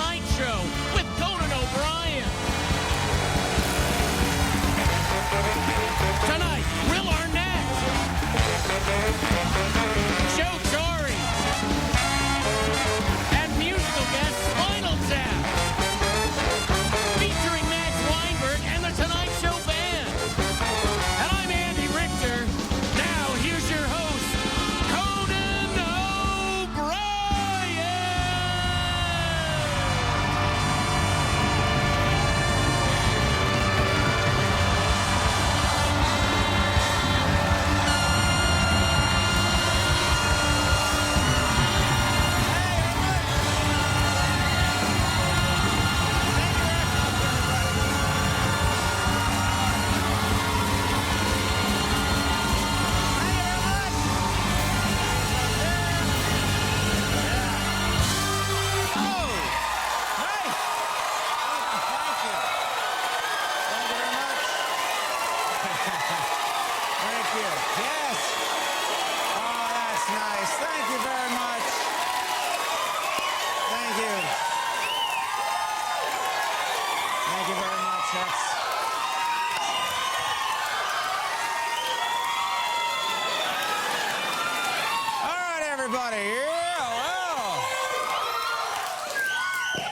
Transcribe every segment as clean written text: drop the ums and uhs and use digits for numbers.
Tonight Show with Conan O'Brien. Tonight, Will Arnett. Joe Torre. And musical guest, Spinal Tap. Featuring Max Weinberg and the Tonight Show Band. And I'm Andy Richter. Now, here's your host, Conan O'Brien.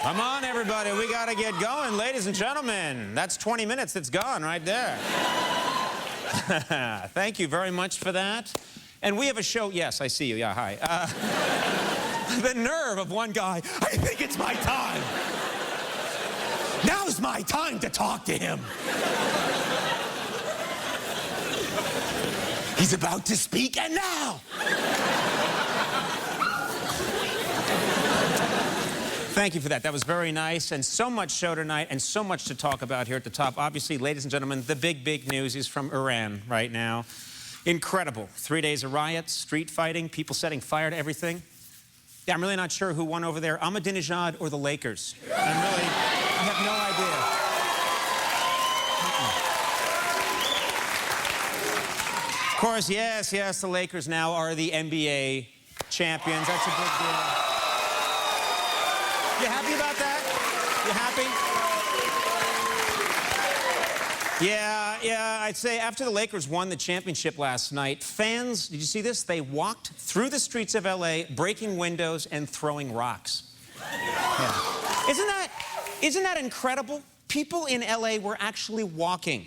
Come on, everybody. We got to get going. Ladies and gentlemen, that's 20 minutes that's gone right there. Thank you very much for that. And we have a show. Yes, I see you. Yeah, hi. The nerve of one guy. I think it's my time. Now's my time to talk to him. He's about to speak, and now. Thank you for that. That was very nice, and so much show tonight, and so much to talk about here at the top. Obviously, ladies and gentlemen, the big news is from Iran right now. Incredible. 3 days of riots, street fighting, people setting fire to everything. Yeah, I'm really not sure who won over there, Ahmadinejad or the Lakers. I have no idea. Of course, yes, the Lakers now are the NBA champions. That's a big deal. You happy about that? You happy? Yeah, I'd say after the Lakers won the championship last night, fans, did you see this? They walked through the streets of LA, breaking windows and throwing rocks. Yeah. Isn't that incredible? People in LA were actually walking.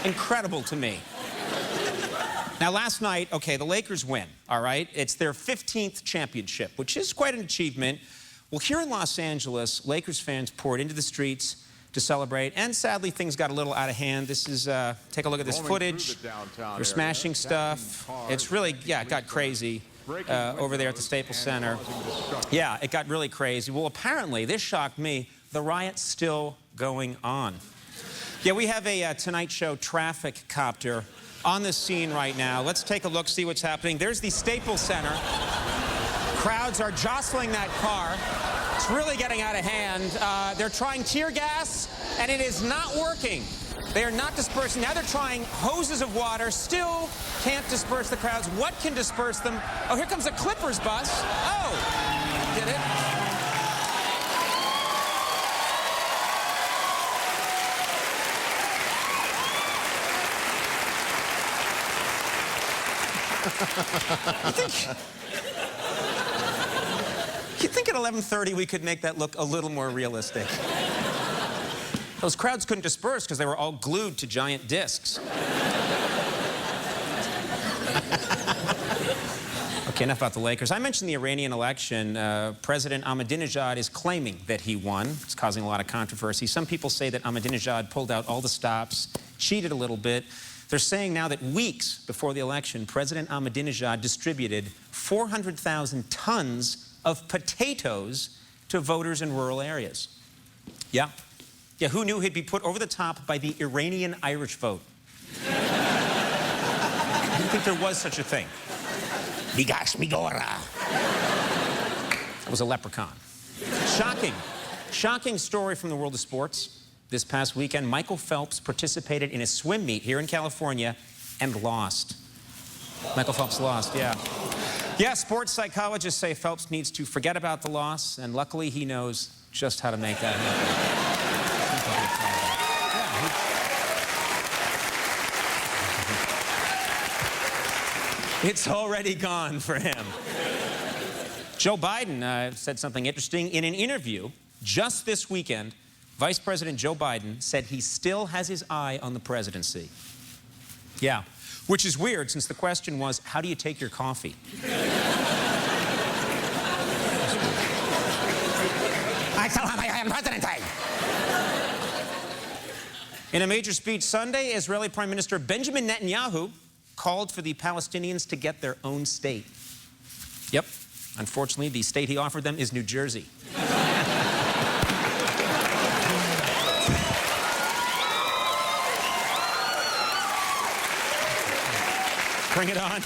Incredible to me. Now, last night, okay, the Lakers win, all right? It's their 15th championship, which is quite an achievement. Well, here in Los Angeles, Lakers fans poured into the streets to celebrate, and sadly, things got a little out of hand. This is, take a look at this footage. They're smashing stuff. It's really, yeah, it got crazy over there at the Staples Center. Yeah, it got really crazy. Well, apparently, this shocked me, the riot's still going on. Yeah, we have a Tonight Show traffic copter on the scene right now. Let's take a look, see what's happening. There's the Staples Center. Crowds are jostling that car. It's really getting out of hand. They're trying tear gas, and it is not working. They are not dispersing. Now they're trying hoses of water. Still can't disperse the crowds. What can disperse them? Oh, here comes a Clippers bus. Oh, did it? You think at 11:30 we could make that look a little more realistic? Those crowds couldn't disperse because they were all glued to giant discs. Okay, enough about the Lakers. I mentioned the Iranian election. President Ahmadinejad is claiming that he won. It's causing a lot of controversy. Some people say that Ahmadinejad pulled out all the stops, cheated a little bit. They're saying now that weeks before the election, President Ahmadinejad distributed 400,000 tons of potatoes to voters in rural areas. Yeah, who knew he'd be put over the top by the Iranian Irish vote? I didn't think there was such a thing. Bigash Migora. That was a leprechaun. Shocking story from the world of sports. This past weekend, Michael Phelps participated in a swim meet here in California and lost. Michael Phelps lost, yeah. Yeah, sports psychologists say Phelps needs to forget about the loss, and luckily he knows just how to make that happen. It's already gone for him. Joe Biden said something interesting. In an interview just this weekend, Vice President Joe Biden said he still has his eye on the presidency. Yeah, which is weird since the question was, how do you take your coffee? I still have my eye on presidency. In a major speech Sunday, Israeli Prime Minister Benjamin Netanyahu called for the Palestinians to get their own state. Yep. Unfortunately, the state he offered them is New Jersey. Bring it on.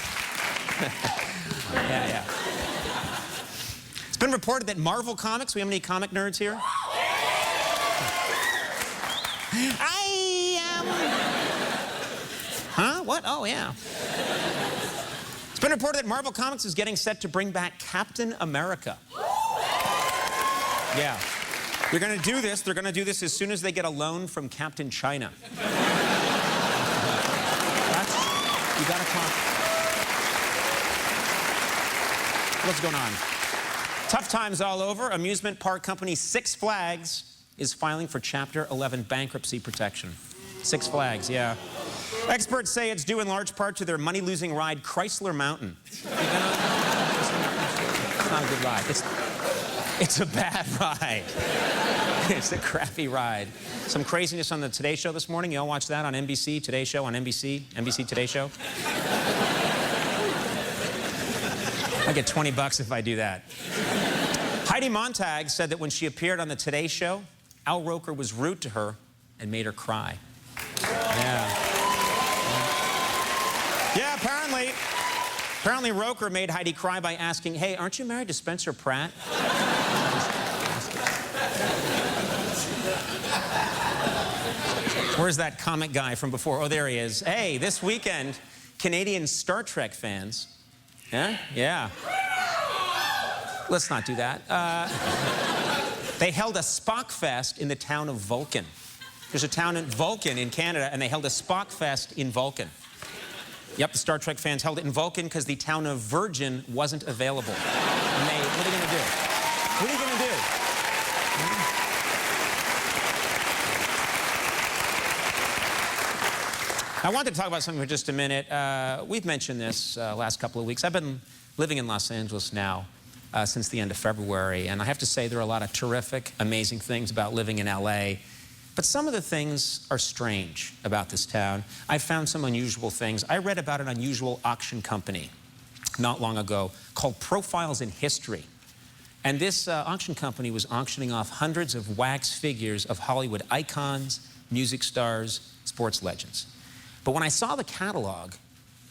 Yeah. It's been reported that Marvel Comics, we have any comic nerds here? Huh? What? Oh, yeah. It's been reported that Marvel Comics is getting set to bring back Captain America. Yeah. They're going to do this. They're going to do this as soon as they get a loan from Captain China. You got to talk. What's going on? Tough times all over. Amusement park company Six Flags is filing for Chapter 11 bankruptcy protection. Six Flags, yeah. Experts say it's due in large part to their money-losing ride, Chrysler Mountain. It's not a good ride. It's a bad ride. It's a crappy ride. Some craziness on the Today Show this morning. You all watch that on NBC? Today Show on NBC? NBC Today Show? I get $20 if I do that. Heidi Montag said that when she appeared on the Today Show, Al Roker was rude to her and made her cry. Yeah, apparently Roker made Heidi cry by asking, hey, aren't you married to Spencer Pratt? Where's that comic guy from before? Oh, there he is. Hey, this weekend, Canadian Star Trek fans. Yeah. Let's not do that. They held a Spock Fest in the town of Vulcan. There's a town in Vulcan in Canada, and they held a Spock Fest in Vulcan. Yep, the Star Trek fans held it in Vulcan because the town of Virgin wasn't available. And they, what are you going to do? What are you going to do? I wanted to talk about something for just a minute. We've mentioned this last couple of weeks. I've been living in Los Angeles now since the end of February, and I have to say there are a lot of terrific, amazing things about living in LA. But some of the things are strange about this town. I found some unusual things. I read about an unusual auction company not long ago called Profiles in History. And this auction company was auctioning off hundreds of wax figures of Hollywood icons, music stars, sports legends. But when I saw the catalog,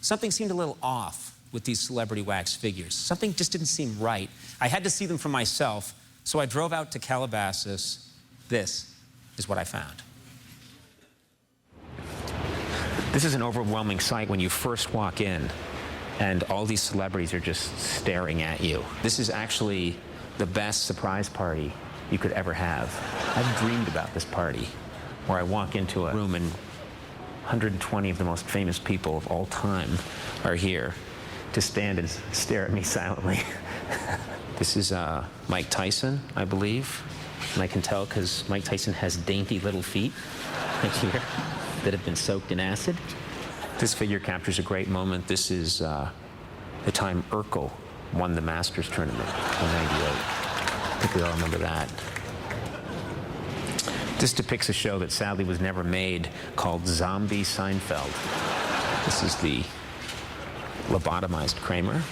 something seemed a little off with these celebrity wax figures. Something just didn't seem right. I had to see them for myself, so I drove out to Calabasas. This is what I found. This is an overwhelming sight when you first walk in, and all these celebrities are just staring at you. This is actually the best surprise party you could ever have. I've dreamed about this party, where I walk into a room and 120 of the most famous people of all time are here to stand and stare at me silently. This is Mike Tyson, I believe. And I can tell because Mike Tyson has dainty little feet right here that have been soaked in acid. This figure captures a great moment. This is the time Urkel won the Masters tournament in '98. I think we all remember that. This depicts a show that sadly was never made called Zombie Seinfeld. This is the lobotomized Kramer.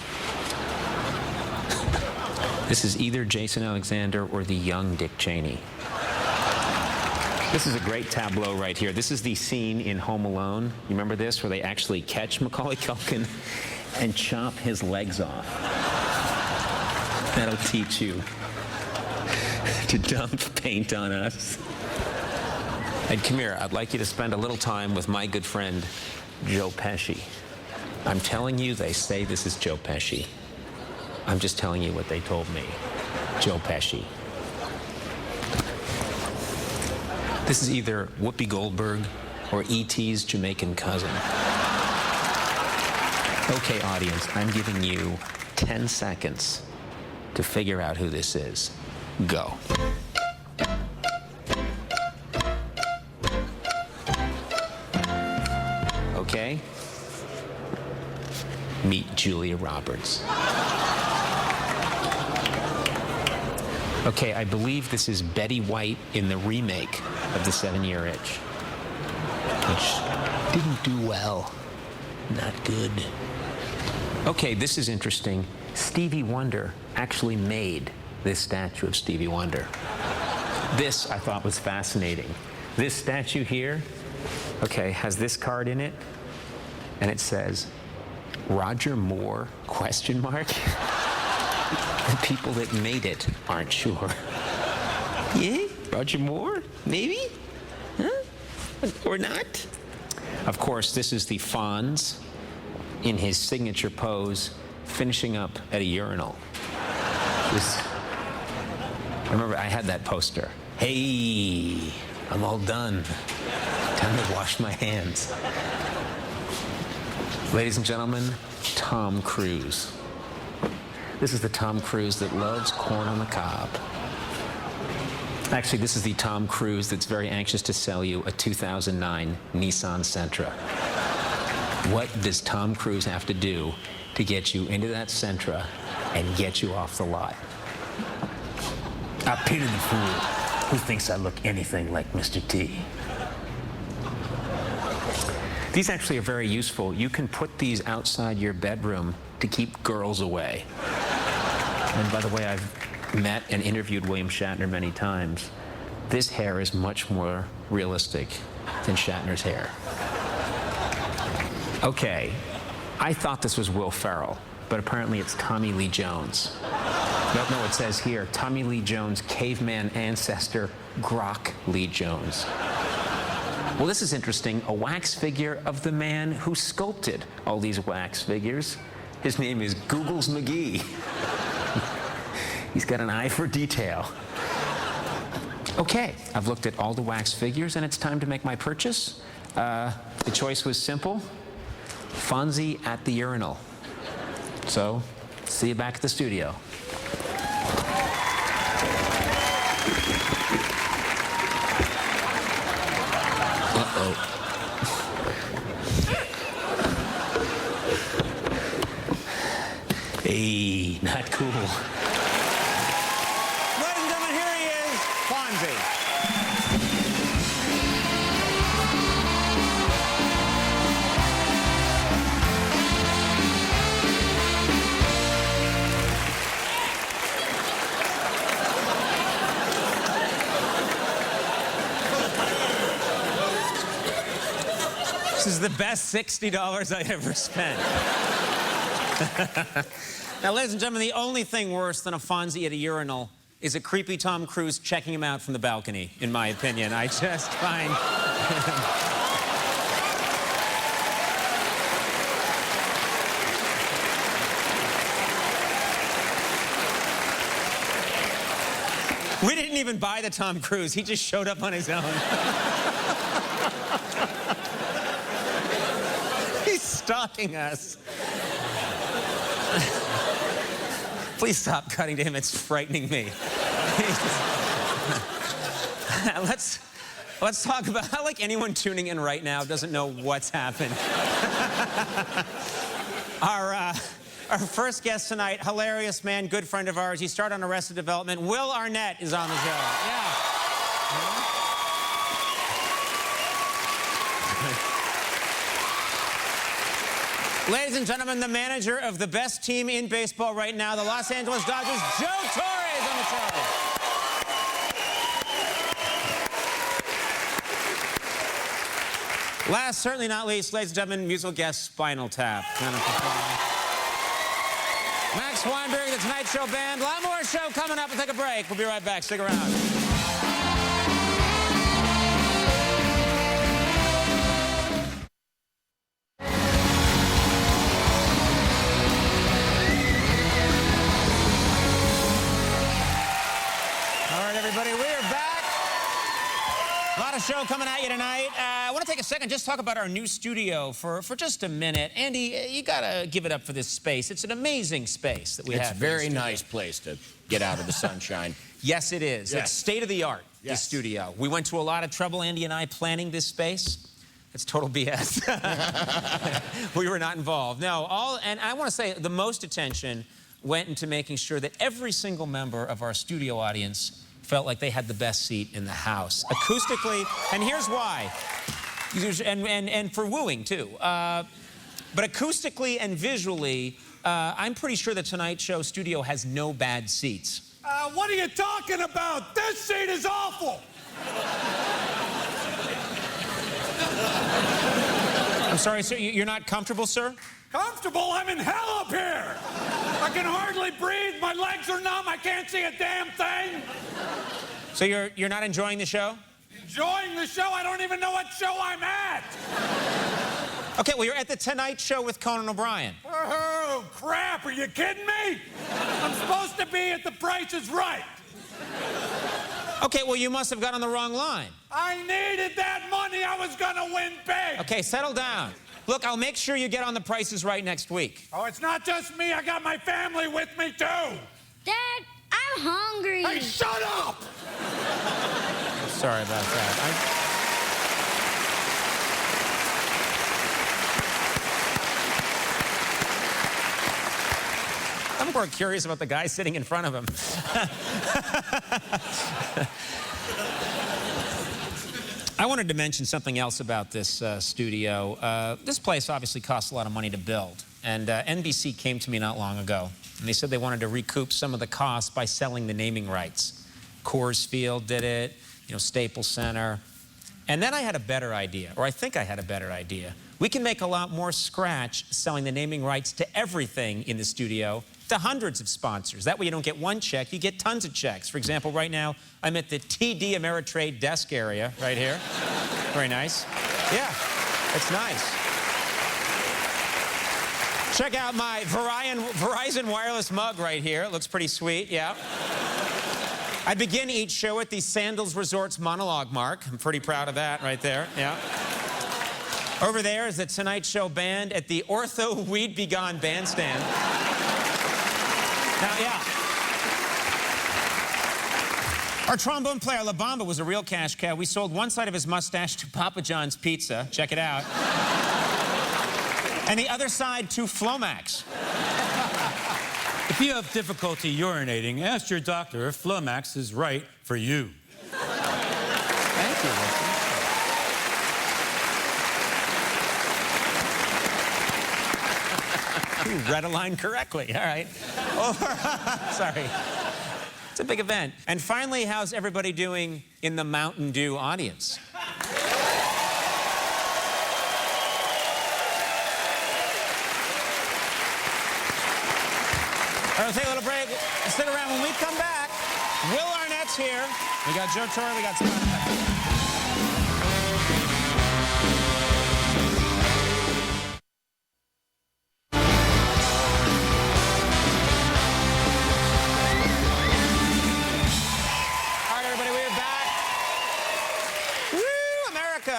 This is either Jason Alexander or the young Dick Cheney. This is a great tableau right here. This is the scene in Home Alone. You remember this, where they actually catch Macaulay Culkin and chop his legs off. That'll teach you to dump paint on us. And come here, I'd like you to spend a little time with my good friend, Joe Pesci. I'm telling you, they say this is Joe Pesci. I'm just telling you what they told me. Joe Pesci. This is either Whoopi Goldberg or E.T.'s Jamaican cousin. Okay, audience, I'm giving you 10 seconds to figure out who this is. Go. Okay? Meet Julia Roberts. Okay, I believe this is Betty White in the remake of The 7-Year Itch, which didn't do well. Not good. Okay, this is interesting. Stevie Wonder actually made this statue of Stevie Wonder. This I thought was fascinating. This statue here, okay, has this card in it, and it says, Roger Moore, question mark? The people that made it aren't sure. Yeah? Roger Moore? Maybe? Huh? Or not? Of course, this is the Fonz in his signature pose, finishing up at a urinal. I remember I had that poster. Hey, I'm all done. Time to wash my hands. Ladies and gentlemen, Tom Cruise. This is the Tom Cruise that loves corn on the cob. Actually, this is the Tom Cruise that's very anxious to sell you a 2009 Nissan Sentra. What does Tom Cruise have to do to get you into that Sentra and get you off the lot? I pity the fool who thinks I look anything like Mr. T. These actually are very useful. You can put these outside your bedroom to keep girls away. And by the way, I've met and interviewed William Shatner many times. This hair is much more realistic than Shatner's hair. Okay, I thought this was Will Ferrell, but apparently it's Tommy Lee Jones. No, it says here, Tommy Lee Jones' caveman ancestor, Grok Lee Jones. Well, this is interesting, a wax figure of the man who sculpted all these wax figures. His name is Googles McGee. He's got an eye for detail. Okay, I've looked at all the wax figures, and it's time to make my purchase. The choice was simple. Fonzie at the urinal. So, see you back at the studio. Uh-oh. Hey, not cool. Ladies and gentlemen, here he is, Fonzie. This is the best $60 I ever spent. Now, ladies and gentlemen, the only thing worse than a Fonzie at a urinal is a creepy Tom Cruise checking him out from the balcony, in my opinion. I just find... We didn't even buy the Tom Cruise. He just showed up on his own. He's stalking us. Please stop cutting to him. It's frightening me. Let's talk about how, like, anyone tuning in right now doesn't know what's happened. Our first guest tonight, hilarious man, good friend of ours. He starred on Arrested Development. Will Arnett is on the show. Yeah. Ladies and gentlemen, the manager of the best team in baseball right now, the Los Angeles Dodgers, Joe Torre, is on the show. Last, certainly not least, ladies and gentlemen, musical guest Spinal Tap. Max Weinberg, the Tonight Show Band. A lot more show coming up. We'll take a break. We'll be right back. Stick around. a show coming at you tonight. I want to take a second, just talk about our new studio for just a minute. Andy, you got to give it up for this space. It's an amazing space that we have. It's a very nice place to get out of the sunshine. Yes, it is. Yes. It's state-of-the-art, Yes. this studio. We went to a lot of trouble, Andy and I, planning this space. It's total BS. We were not involved. No, and I want to say the most attention went into making sure that every single member of our studio audience felt like they had the best seat in the house. Acoustically, and here's why. And for wooing, too. But acoustically and visually, I'm pretty sure the Tonight Show studio has no bad seats. What are you talking about? This seat is awful. I'm sorry, sir, you're not comfortable, sir? Comfortable? I'm in hell up here. I can hardly breathe. My legs are numb. I can't see a damn thing. So you're not enjoying the show? Enjoying the show? I don't even know what show I'm at. Okay, well, you're at the Tonight Show with Conan O'Brien. Oh, crap. Are you kidding me? I'm supposed to be at The Price is Right. Okay, well, you must have got on the wrong line. I needed that money. I was going to win big. Okay, settle down. Look, I'll make sure you get on The Price is Right next week. Oh, it's not just me. I got my family with me, too. Dad, I'm hungry. Hey, shut up! Sorry about that. I'm more curious about the guy sitting in front of him. I wanted to mention something else about this studio. This place obviously costs a lot of money to build. And NBC came to me not long ago, and they said they wanted to recoup some of the costs by selling the naming rights. Coors Field did it, you know, Staples Center. And then I had a better idea, or I think I had a better idea. We can make a lot more scratch selling the naming rights to everything in the studio, to hundreds of sponsors. That way you don't get one check, you get tons of checks. For example, right now, I'm at the TD Ameritrade desk area right here. Very nice. Yeah, it's nice. Check out my Verizon wireless mug right here. It looks pretty sweet, yeah. I begin each show at the Sandals Resorts monologue mark. I'm pretty proud of that right there, yeah. Over there is the Tonight Show band at the Ortho Weed Be Gone bandstand. Now, yeah. Our trombone player, La Bamba, was a real cash cow. We sold one side of his mustache to Papa John's Pizza. Check it out. And the other side to Flomax. If you have difficulty urinating, ask your doctor if Flomax is right for you. Thank you, Richard. You read a line correctly. All right. Sorry. It's a big event. And finally, how's everybody doing in the Mountain Dew audience? All right, we'll take a little break. Stick around. When we come back, Will Arnett's here. We got Joe Torre. We got some other guys.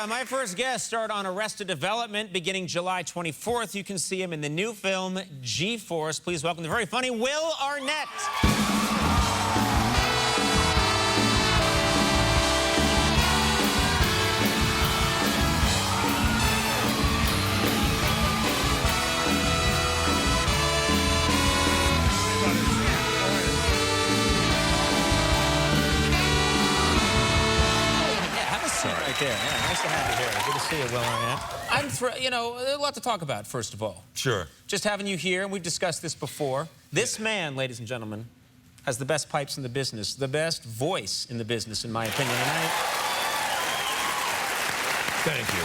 My first guest starred on Arrested Development beginning July 24th. You can see him in the new film, G-Force. Please welcome the very funny Will Arnett. Right there. Yeah, nice to have you here. Good to see you, Will Arnett. You know, a lot to talk about, first of all. Sure. Just having you here, and we've discussed this before. This man, ladies and gentlemen, has the best pipes in the business, the best voice in the business, in my opinion. Thank you.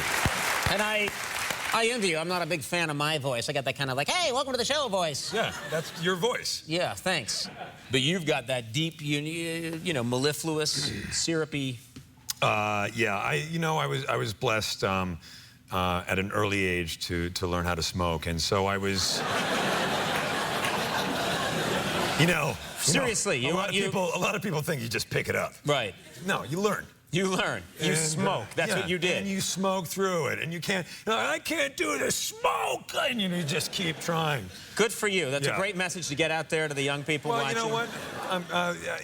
And I envy you. I'm not a big fan of my voice. I got that kind of like, hey, welcome to the show voice. Yeah, that's your voice. Yeah, thanks. But you've got that deep, you know, mellifluous, syrupy. Yeah, I was blessed at an early age to learn how to smoke, and so I was, Seriously, a lot of people think you just pick it up. Right. No, you learn. You learn. You And, smoke. That's yeah, what you did. And you smoke through it. And you can't, I can't do this smoke. And you just keep trying. Good for you. That's a Yeah. great message to get out there to the young people Well, watching.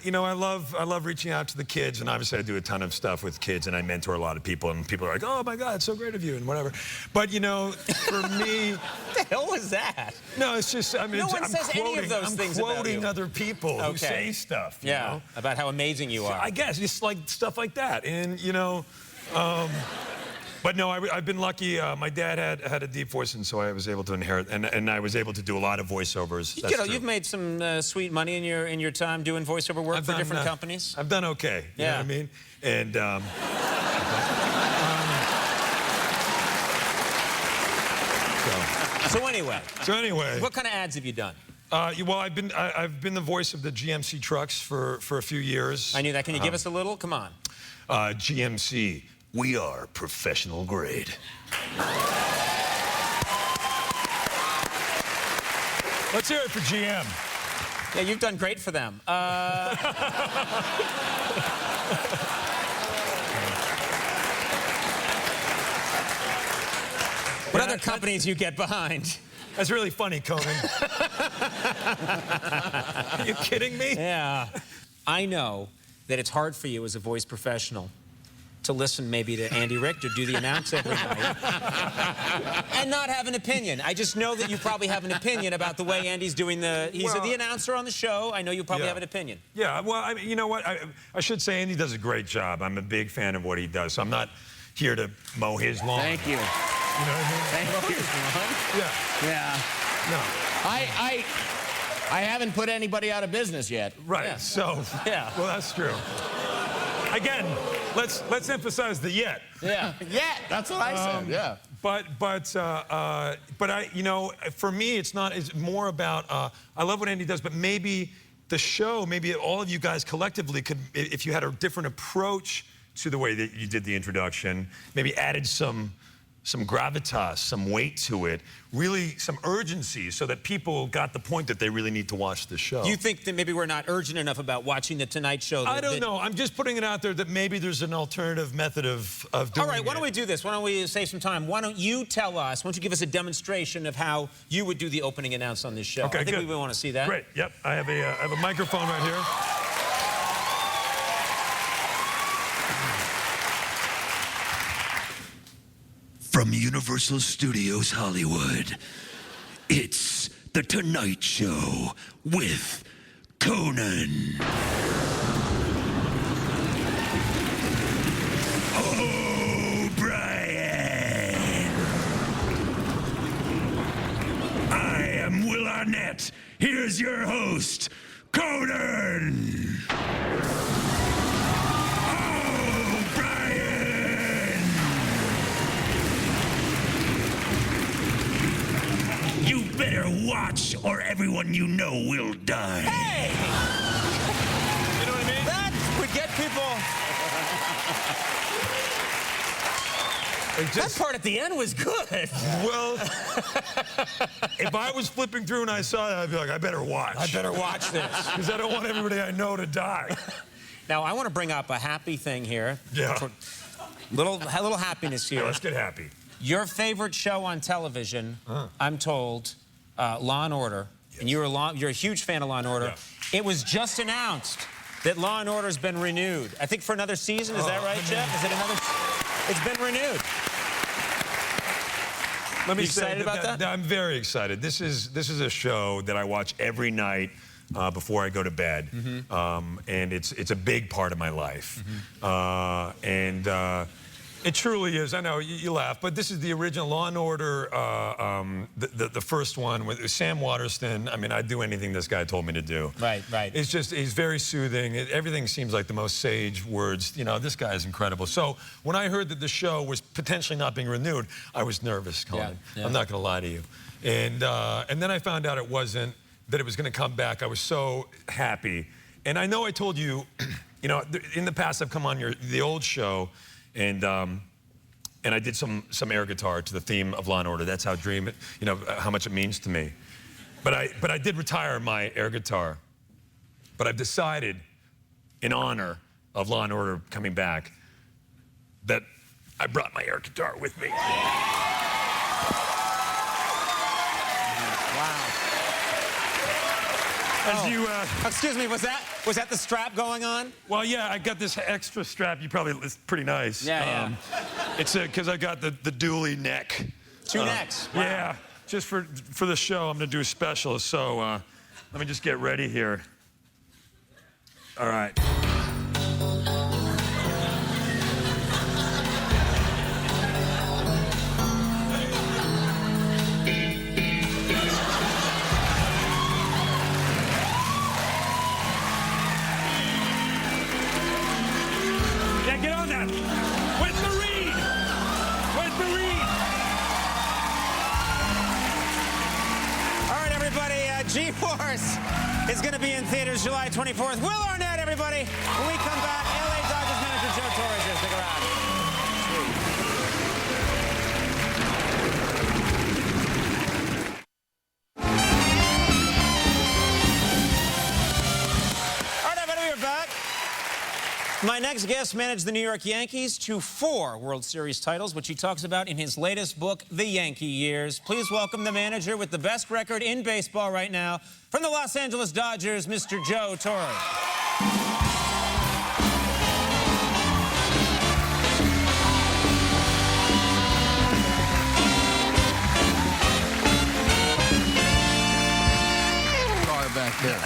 you know what? I love reaching out to the kids, and obviously I do a ton of stuff with kids, and I mentor a lot of people, and people are like, "Oh my God, it's so great of you," and whatever. But for me, What the hell was that? no, it's just No one says any of those things about you. I'm quoting other people who say stuff. You know? About how amazing you are. I guess it's like stuff like that, and But no, I've been lucky. My dad had a deep voice, and so I was able to inherit, and I was able to do a lot of voiceovers. That's true. You've made some sweet money in your time doing voiceover work for different companies. I've done okay. You know what I mean? And So anyway, what kind of ads have you done? Well, I've been the voice of the GMC trucks for a few years. I knew that. Can you give us a little? Come on. GMC, we are professional grade. Let's hear it for GM. Yeah, you've done great for them. What other companies you get behind? That's really funny, Conan. Are you kidding me? Yeah. I know that it's hard for you as a voice professional to listen maybe to Andy Richter do the announce every night and not have an opinion. I just know that you probably have an opinion about the way Andy's doing he's the announcer on the show. I know you probably have an opinion. Yeah, well, I mean, you know what? I should say Andy does a great job. I'm a big fan of what he does, so I'm not here to mow his lawn. Thank you. You know what I mean? Thank you. Yeah. Yeah. No. I haven't put anybody out of business yet. Right. Yeah. So. Yeah. Well, that's true. Again, let's emphasize the yet. Yeah. Yeah. That's what I said. Yeah. But for me, it's more about, I love what Andy does, but maybe the show, maybe all of you guys collectively could, if you had a different approach to the way that you did the introduction, maybe added some gravitas, some weight to it, really some urgency so that people got the point that they really need to watch the show. You think that maybe we're not urgent enough about watching The Tonight Show? I don't know. I'm just putting it out there that maybe there's an alternative method of doing it. All right, why don't we do this? Why don't we save some time? Why don't you tell us, why don't you give us a demonstration of how you would do the opening announce on this show? Okay, I think good. we want to see that. Great. Yep. I have a microphone right here. From Universal Studios Hollywood, it's The Tonight Show with Conan. O'Brien. I am Will Arnett. Here's your host, Conan. You better watch or everyone you know will die. Hey! You know what I mean? That would get people... That part at the end was good. Well, if I was flipping through and I saw that, I'd be like, I better watch. I better watch this. Because I don't want everybody I know to die. Now, I want to bring up a happy thing here. Yeah. Little happiness here. Yeah, let's get happy. Your favorite show on television, I'm told, Law & Order, and you're a huge fan of Law & Order. Yeah. It was just announced that Law & Order's been renewed. I think for another season, is that right, Jeff? Is it another? It's been renewed. Let me You say excited about that? I'm very excited. This is a show that I watch every night before I go to bed, and it's a big part of my life. It truly is. I know you laugh, but this is the original Law & Order, the first one with Sam Waterston. I mean, I'd do anything this guy told me to do. Right, right. It's just, he's very soothing. Everything seems like the most sage words. You know, this guy is incredible. So when I heard that the show was potentially not being renewed, I was nervous, Conan. Yeah. I'm not going to lie to you. And then I found out it wasn't, that it was going to come back. I was so happy. And I know I told you, you know, in the past I've come on the old show, and I did some air guitar to the theme of Law & Order. That's how how much it means to me. But I did retire my air guitar. But I've decided, in honor of Law & Order coming back, that I brought my air guitar with me. As you, Excuse me, was that the strap going on? well, yeah, I got this extra strap. It's pretty nice. Yeah. It's because I got the dually neck. Two necks. Wow. Yeah, just for the show, I'm gonna do a special. So let me just get ready here. All right. Yeah, get on that. Where's the reed? Where's the reed? All right, everybody, G-Force is going to be in theaters July 24th. Will Arnett, everybody. When we come back, LA Dodgers manager Joe Torre is here. Stick around. All right, everybody, we're back. My next guest managed the New York Yankees to 4 World Series titles, which he talks about in his latest book, The Yankee Years. Please welcome the manager with the best record in baseball right now from the Los Angeles Dodgers, Mr. Joe Torre. Car back there.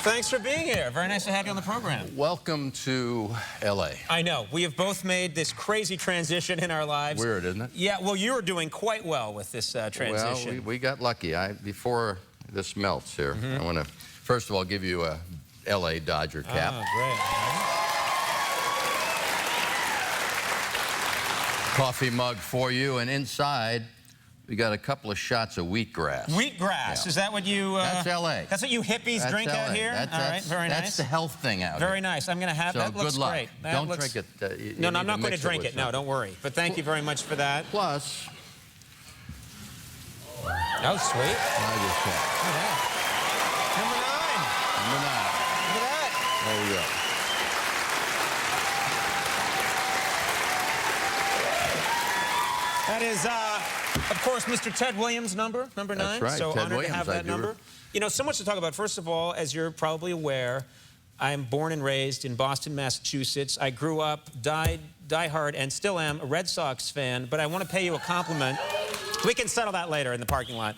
Thanks for being here. Very nice to have you on the program. Welcome to L.A. I know. We have both made this crazy transition in our lives. Weird, isn't it? Yeah, well, you're doing quite well with this transition. Well, we got lucky. Before this melts here, I want to, first of all, give you a L.A. Dodger cap. Oh, great. Coffee mug for you, and inside, we got a couple of shots of wheatgrass. Wheatgrass, Yeah. is that what you... That's L.A. That's what you hippies That's drink out LA. here? That's, All right, very nice. That's the health thing out Very here. nice. I'm going to have So that. Looks good luck. great. That Don't looks... drink it. You No, need I'm not going to mix drink with it. No, something. don't worry. But thank you very much for that. Plus, Oh, sweet. I just can't. Look at that. Number 9. Number 9. Look at that. There you go. That is, of course, Mr. Ted Williams' number 9. That's right, So Ted honored Williams, to have I that do. number. You know, so much to talk about. First of all, as you're probably aware, I'm born and raised in Boston, Massachusetts. I grew up, diehard, and still am a Red Sox fan, but I want to pay you a compliment. We can settle that later in the parking lot.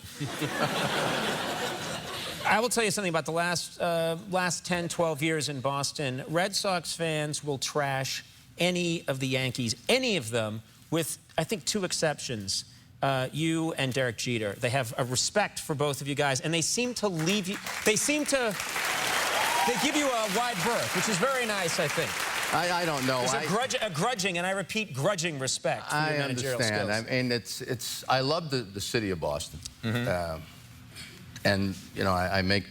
I will tell you something about the last 10, 12 years in Boston. Red Sox fans will trash any of the Yankees, any of them, with, I think, 2 exceptions. You and Derek Jeter. They have a respect for both of you guys, and they seem to leave you... They give you a wide berth, which is very nice, I think. I don't know. There's a grudging, and I repeat, grudging respect for your managerial skills. I mean, I love the city of Boston. And, you know, I make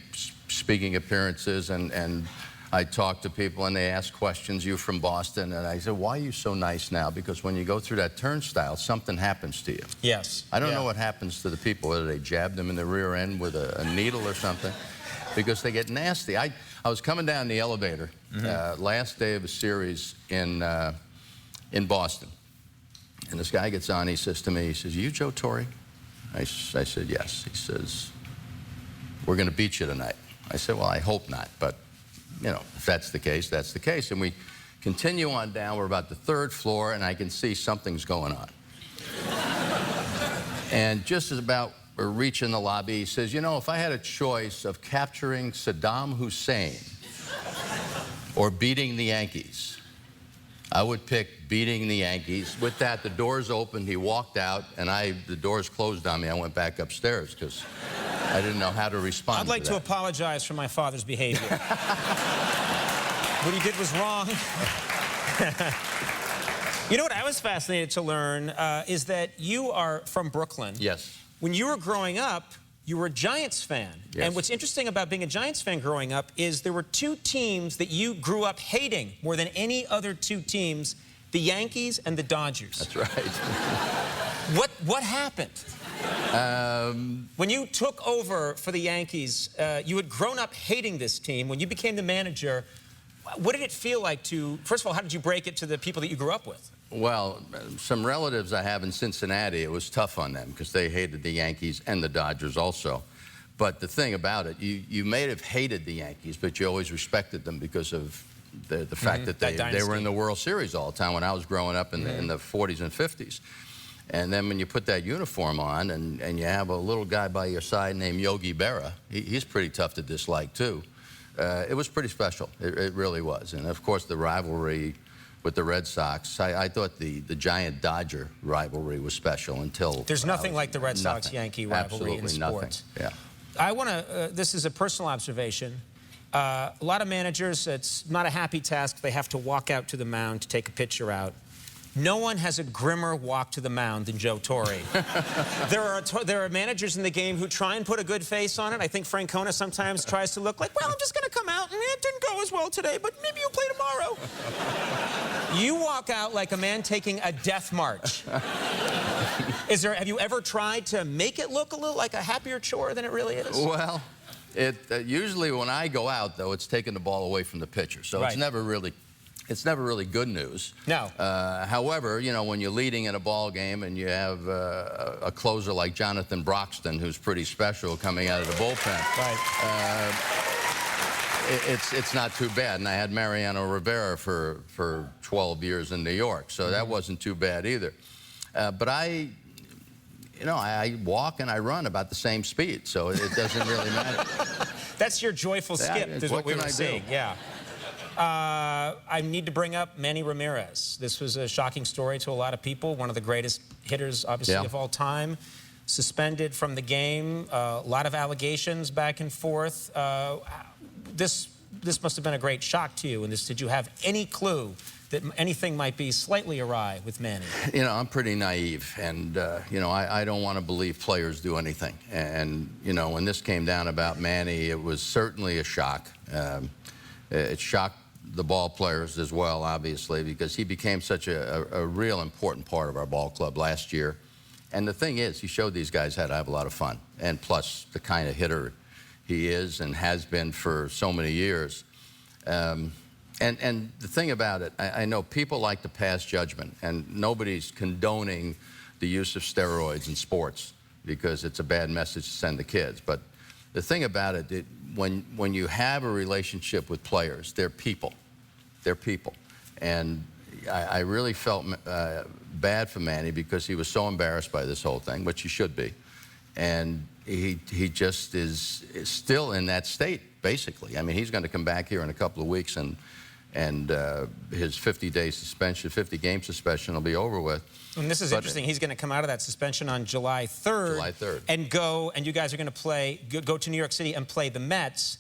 speaking appearances, and I talk to people, and they ask questions. You from Boston? And I said, why are you so nice now? Because when you go through that turnstile, something happens to you. Yes. I don't know what happens to the people, whether they jab them in the rear end with a needle or something, because they get nasty. I was coming down the elevator last day of a series in Boston, and this guy gets on. He says to me, he says, "You Joe Torre?" I said, "Yes." He says, "We're going to beat you tonight." I said, "Well, I hope not, but you know, if that's the case, that's the case." And we continue on down. We're about the 3rd floor, and I can see something's going on. And just as about we're reaching the lobby, he says, "You know, if I had a choice of capturing Saddam Hussein or beating the Yankees, I would pick beating the Yankees." With that, the doors opened. He walked out, and the doors closed on me. I went back upstairs because I didn't know how to respond. I'd like to apologize for my father's behavior. What he did was wrong. You know what I was fascinated to learn is that you are from Brooklyn. Yes. When you were growing up, you were a Giants fan. Yes. And what's interesting about being a Giants fan growing up is there were 2 teams that you grew up hating more than any other 2 teams, the Yankees and the Dodgers. That's right. What happened? When you took over for the Yankees, you had grown up hating this team. When you became the manager, What did it feel like to, first of all, how did you break it to the people that you grew up with? Well, some relatives I have in Cincinnati, it was tough on them because they hated the Yankees and the Dodgers also. But the thing about it, you may have hated the Yankees, but you always respected them because of the fact that they were in the World Series all the time when I was growing up in the 40s and 50s. And then when you put that uniform on and you have a little guy by your side named Yogi Berra, he's pretty tough to dislike too. It was pretty special. It really was. And of course the rivalry with the Red Sox, I thought the Giant Dodger rivalry was special until... There's nothing like the Red Sox-Yankee rivalry in sports. Nothing. Yeah. I want to, this is a personal observation. A lot of managers, it's not a happy task. They have to walk out to the mound to take a pitcher out. No one has a grimmer walk to the mound than Joe Torre. there are managers in the game who try and put a good face on it. I think Francona sometimes tries to look like, well, I'm just going to come out, and it didn't go as well today, but maybe you'll play tomorrow. You walk out like a man taking a death march. Have you ever tried to make it look a little like a happier chore than it really is? Well, usually when I go out, though, it's taking the ball away from the pitcher, so it's never really good news. No. However, you know, when you're leading in a ball game and you have a closer like Jonathan Broxton, who's pretty special coming out of the bullpen, it's not too bad. And I had Mariano Rivera for 12 years in New York, so that wasn't too bad either. But I walk and I run about the same speed, so it doesn't really matter. That's your joyful skip, is what we were seeing. Yeah. I need to bring up Manny Ramirez. This was a shocking story to a lot of people. One of the greatest hitters, obviously, of all time. Suspended from the game. A lot of allegations back and forth. This must have been a great shock to you. And did you have any clue that anything might be slightly awry with Manny? You know, I'm pretty naive, and you know, I don't want to believe players do anything. And you know, when this came down about Manny, it was certainly a shock. It shocked the ball players as well, obviously, because he became such a real important part of our ball club last year. And the thing is, he showed these guys how to have a lot of fun, and plus the kind of hitter he is and has been for so many years. And the thing about it, I know people like to pass judgment, and nobody's condoning the use of steroids in sports because it's a bad message to send the kids. But the thing about it, when you have a relationship with players, they're people. They're people. And I really felt bad for Manny because he was so embarrassed by this whole thing, which he should be. And he just is still in that state, basically. I mean, he's going to come back here in a couple of weeks, and his 50-day suspension, 50-game suspension will be over with. And this is interesting. He's going to come out of that suspension on July 3rd. July 3rd. And you guys are going to go to New York City and play the Mets.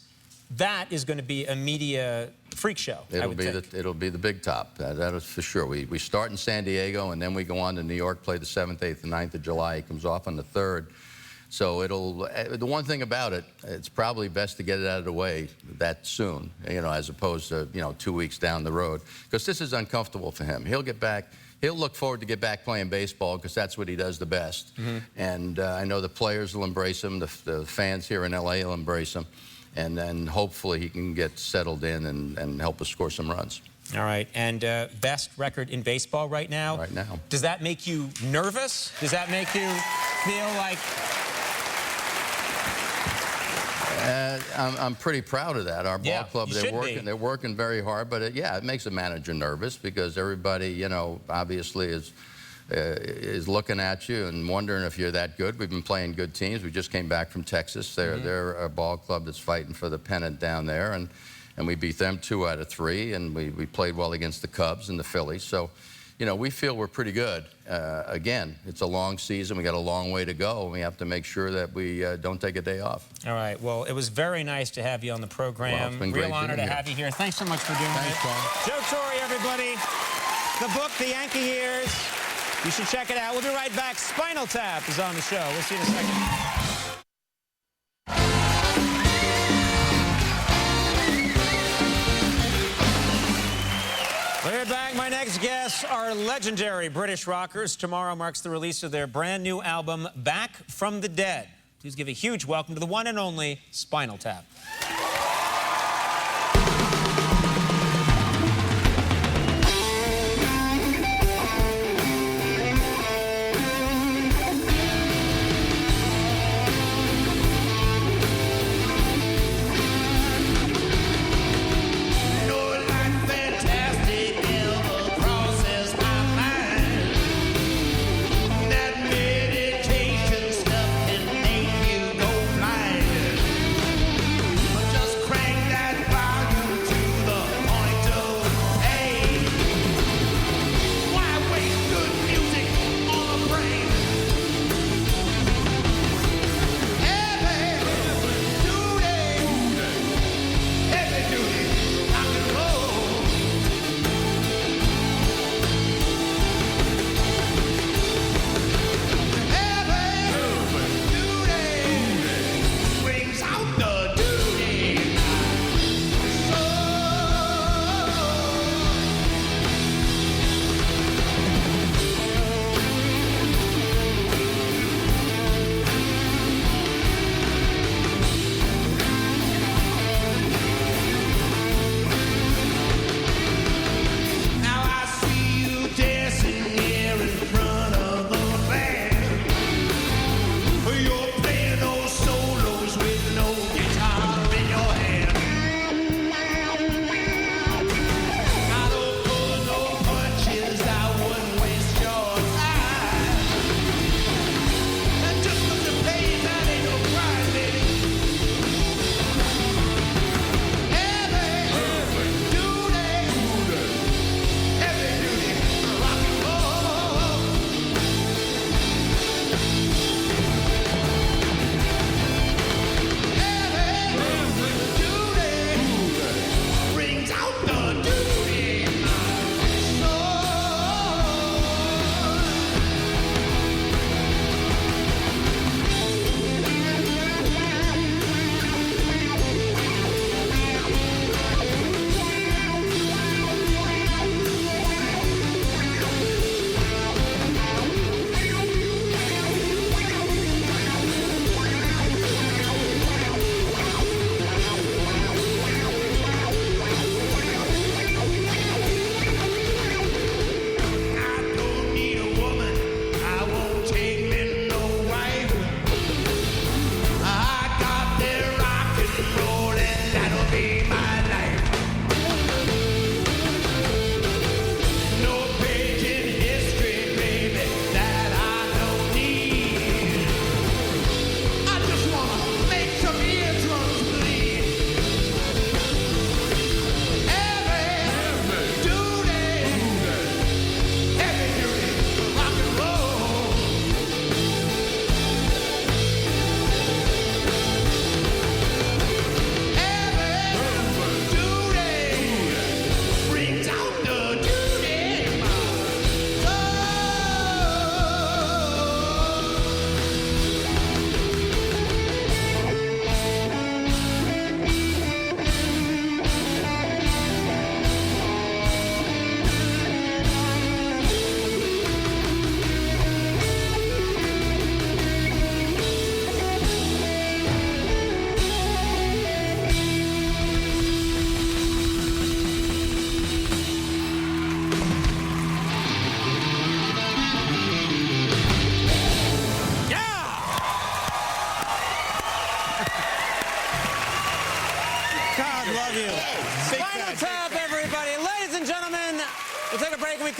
That is going to be a media freak show, it'll be the big top. That is for sure. We start in San Diego, and then we go on to New York, play the 7th, 8th, and 9th of July. He comes off on the 3rd. So the one thing about it, it's probably best to get it out of the way that soon, you know, as opposed to, you know, 2 weeks down the road, because this is uncomfortable for him. He'll get back. He'll look forward to get back playing baseball because that's what he does the best. And I know the players will embrace him. The fans here in L.A. will embrace him. And then hopefully he can get settled in and help us score some runs. All right. And best record in baseball right now? Right now. Does that make you nervous? Does that make you feel like... I'm pretty proud of that. Our ball club, they're working very hard, but it makes a manager nervous because everybody, you know, obviously is looking at you and wondering if you're that good. We've been playing good teams. We just came back from Texas. They're a ball club that's fighting for the pennant down there, and we beat them 2 out of 3, and we played well against the Cubs and the Phillies. So, you know, we feel we're pretty good. Again, it's a long season. We got a long way to go. We have to make sure that we don't take a day off. All right. Well, it was very nice to have you on the program. Well, it's been great. Real honor to have you here. Thanks so much for doing it. Thanks, Paul. Joe Torre, everybody. The book, The Yankee Years. You should check it out. We'll be right back. Spinal Tap is on the show. We'll see you in a second. We're back. My next guests are legendary British rockers. Tomorrow marks the release of their brand new album, Back from the Dead. Please give a huge welcome to the one and only Spinal Tap.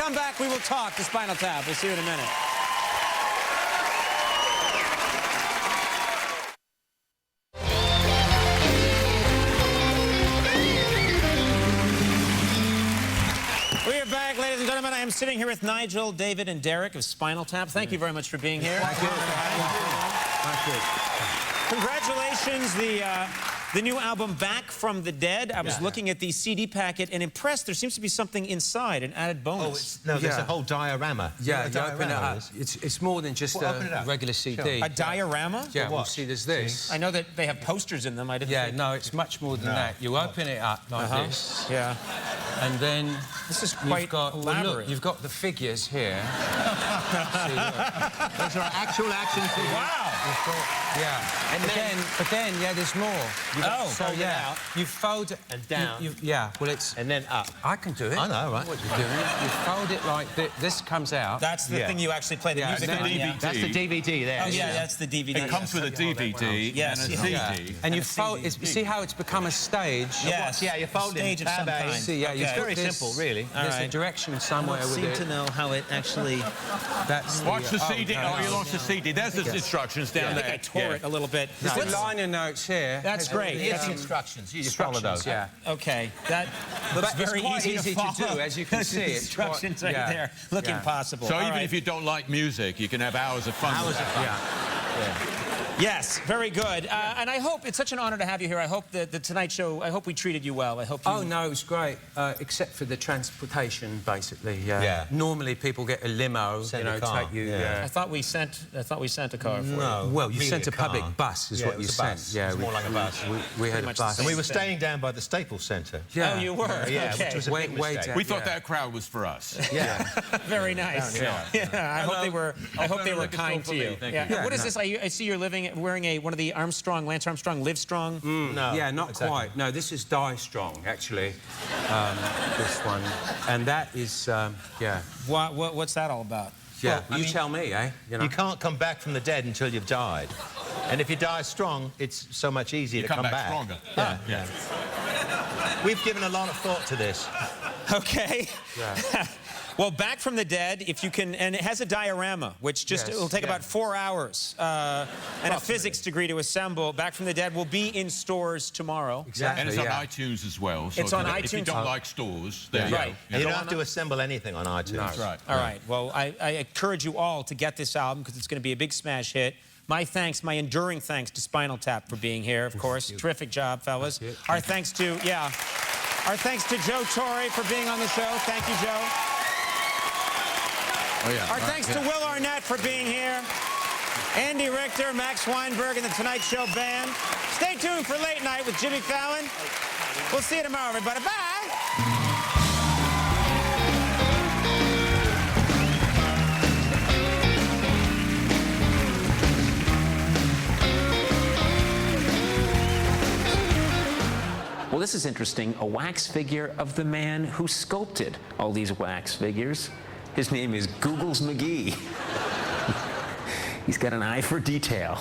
come back, we will talk to Spinal Tap. We'll see you in a minute. We are back, ladies and gentlemen. I am sitting here with Nigel, David, and Derek of Spinal Tap. Thank you very much for being here. Thank you. Thank you. Congratulations, the new album, Back from the Dead. I was looking at the CD packet and impressed. There seems to be something inside, an added bonus. No, there's a whole diorama. Yeah, you open it up. It's more than just a regular CD. A diorama? Yeah, well, see, there's this. I know that they have posters in them. I didn't think... no, it's much more than that. You open it up like this. Yeah. And then... This is quite elaborate. Well, look, you've got the figures here. See, look. Those are actual action figures. Wow! But then, there's more. You fold it and down. Well, it's and then up. I can do it. I know, right? What you're doing? You fold it like this. This comes out. That's the thing you actually play the music on. That's the DVD there. Oh, yeah, that's the DVD. It comes with a DVD and a CD. And you fold. You see how it's become a stage? Yes. Yeah, you fold it. Stage of some kind. See, it's very simple, really. There's a direction somewhere with it. I seem to know how it actually... Watch the CD. Oh, you lost the CD. There's the instructions down there. I think I tore it a little bit. There's the liner notes here. That's great. Here's the instructions. You just follow those. Yeah. Okay. That's very easy to do, as you can see. It's instructions right there look impossible. So even if you don't like music, you can have hours of fun. Hours of fun. Yes, very good. And I hope, it's such an honor to have you here. I hope the Tonight Show, I hope we treated you well. I hope you... Oh, no, it was great, except for the transportation, basically. Yeah. Normally people get a limo, take you... I thought we sent a car for you. No. Well, you sent a public bus, is what you sent. Yeah, it was more like a bus. We had a bus. And we were staying down by the Staples Centre. Yeah. Oh, you were? Yeah, okay. which was a big mistake. We thought that crowd was for us. Yeah. Very nice. I hope they were kind to you. What is this? I see you're wearing one of the Lance Armstrong Live Strong? No. Yeah, not quite. No, this is Die Strong, actually. This one. And that is, What's that all about? Yeah, well, you tell me, eh? You can't come back from the dead until you've died. And if you die strong, it's so much easier to come back. Stronger. Yeah. We've given a lot of thought to this. Okay. Yeah. Well, Back from the Dead, if you can, and it has a diorama, which just it'll take about 4 hours, and a physics degree to assemble. Back from the Dead will be in stores tomorrow. Exactly. And it's on iTunes as well. So it's on iTunes. If you don't like stores, there you go. And you don't have to assemble anything on iTunes. That's right. All right. Well, I encourage you all to get this album because it's going to be a big smash hit. My thanks, my enduring thanks to Spinal Tap for being here, of course. Terrific job, fellas. Our thanks to Joe Torre for being on the show. Thank you, Joe. Our thanks to Will Arnett for being here. Andy Richter, Max Weinberg, and the Tonight Show band. Stay tuned for Late Night with Jimmy Fallon. We'll see you tomorrow, everybody. Bye! Well, this is interesting. A wax figure of the man who sculpted all these wax figures. His name is Googles McGee. He's got an eye for detail.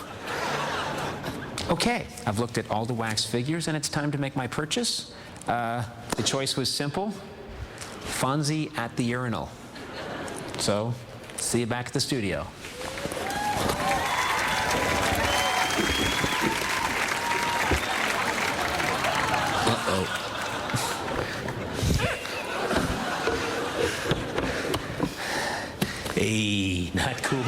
Okay, I've looked at all the wax figures, and it's time to make my purchase. The choice was simple. Fonzie at the urinal. So, see you back at the studio. Hey, not cool.